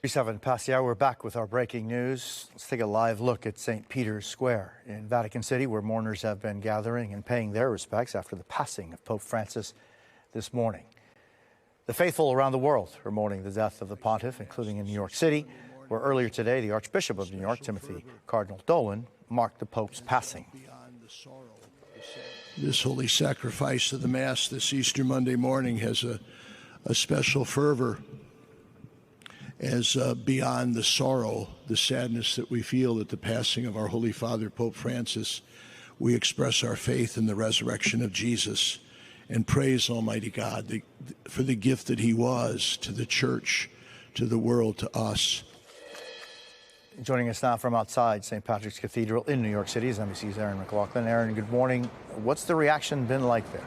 7 past the hour, we're back with our breaking news. Let's take a live look at St. Peter's Square in Vatican City, where mourners have been gathering and paying their respects after the passing of Pope Francis this morning. The faithful around the world are mourning the death of the pontiff, including in New York City, where earlier today the Archbishop of New York, Timothy Cardinal Dolan, marked the Pope's passing. This holy sacrifice of the Mass this Easter Monday morning has a special fervor as beyond the sorrow, the sadness that we feel at the passing of our Holy Father, Pope Francis, we express our faith in the resurrection of Jesus and praise Almighty God for the gift that he was to the church, to the world, to us. Joining us now from outside St. Patrick's Cathedral in New York City is NBC's Erin McLaughlin. Erin, good morning. What's the reaction been like there?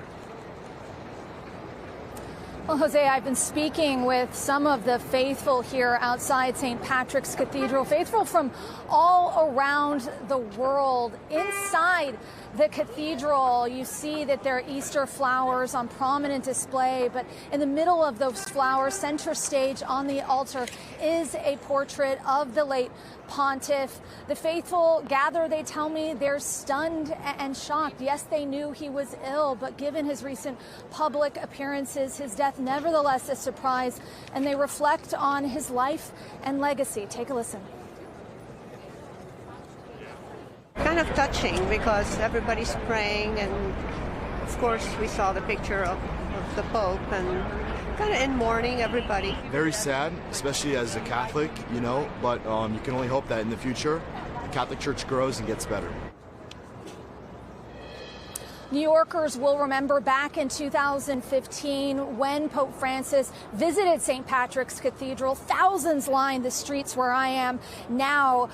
Well, Jose, I've been speaking with some of the faithful here outside St. Patrick's Cathedral, faithful from all around the world. Inside the cathedral, you see that there are Easter flowers on prominent display, but in the middle of those flowers, center stage on the altar, is a portrait of the late pontiff. The faithful gather, they tell me, they're stunned and shocked. Yes, they knew he was ill, but given his recent public appearances, his death nevertheless a surprise, and they reflect on his life and legacy. Take a listen. Kind of touching because everybody's praying, and of course we saw the picture of the Pope, and kind of in mourning, everybody. Very sad, especially as a Catholic, you know, but you can only hope that in the future the Catholic Church grows and gets better. New Yorkers will remember back in 2015 when Pope Francis visited St. Patrick's Cathedral. Thousands lined the streets where I am now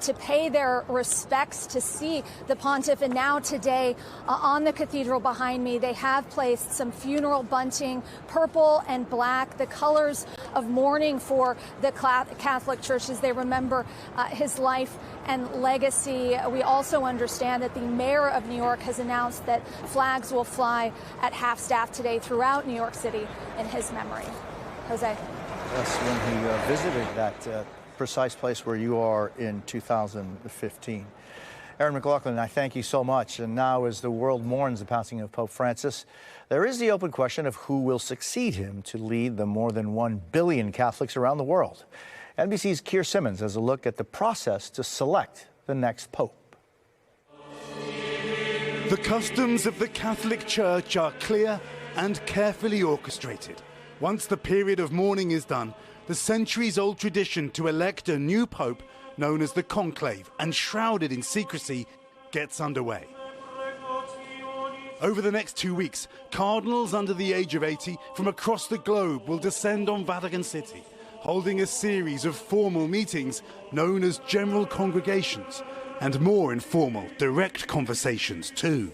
to pay their respects, to see the pontiff. And now today on the cathedral behind me, they have placed some funeral bunting, purple and black, the colors of mourning for the Catholic Church as they remember his life and legacy. We also understand that the mayor of New York has announced that flags will fly at half-staff today throughout New York City in his memory. Jose. Yes, when he visited that precise place where you are in 2015. Erin McLaughlin, I thank you so much. And now, as the world mourns the passing of Pope Francis, there is the open question of who will succeed him to lead the more than 1 billion Catholics around the world. NBC's Keir Simmons has a look at the process to select the next pope. The customs of the Catholic Church are clear and carefully orchestrated. Once the period of mourning is done, the centuries-old tradition to elect a new pope, known as the conclave and shrouded in secrecy, gets underway. Over the next 2 weeks, cardinals under the age of 80 from across the globe will descend on Vatican City, holding a series of formal meetings known as general congregations, and more informal, direct conversations too.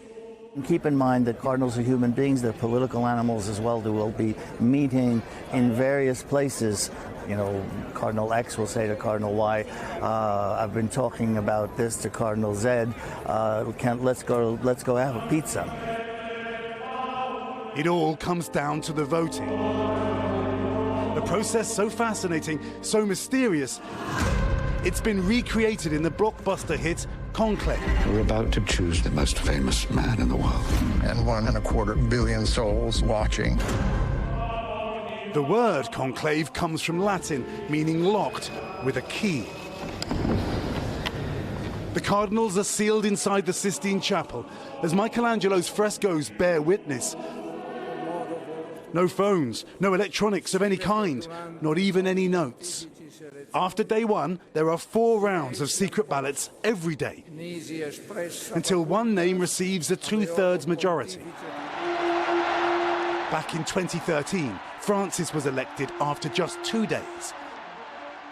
Keep in mind that cardinals are human beings, they're political animals as well. They will be meeting in various places. You know, Cardinal X will say to Cardinal Y, I've been talking about this to Cardinal Z, let's go have a pizza. It all comes down to the voting. The process so fascinating, so mysterious, it's been recreated in the blockbuster hit Conclave. We're about to choose the most famous man in the world. And 1.25 billion souls watching. The word conclave comes from Latin, meaning locked, with a key. The cardinals are sealed inside the Sistine Chapel, as Michelangelo's frescoes bear witness. No phones, no electronics of any kind, not even any notes. After day one, there are 4 rounds of secret ballots every day, until one name receives a 2/3 majority. Back in 2013, Francis was elected after just 2 days.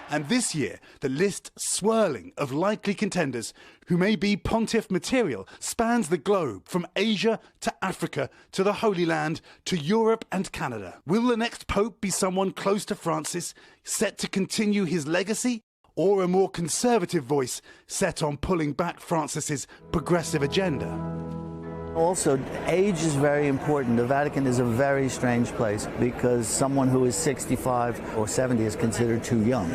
And this year, the list swirling of likely contenders who may be pontiff material spans the globe from Asia to Africa to the Holy Land to Europe and Canada. Will the next pope be someone close to Francis, set to continue his legacy, or a more conservative voice set on pulling back Francis's progressive agenda? Also, age is very important. The Vatican is a very strange place because someone who is 65 or 70 is considered too young.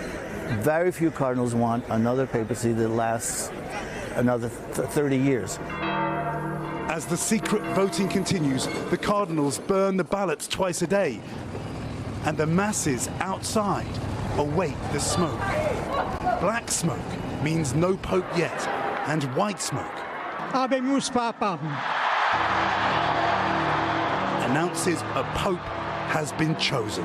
Very few cardinals want another papacy that lasts another 30 years. As the secret voting continues, the cardinals burn the ballots twice a day, and the masses outside await the smoke. Black smoke means no pope yet, and white smoke Habemus Papam announces a pope has been chosen.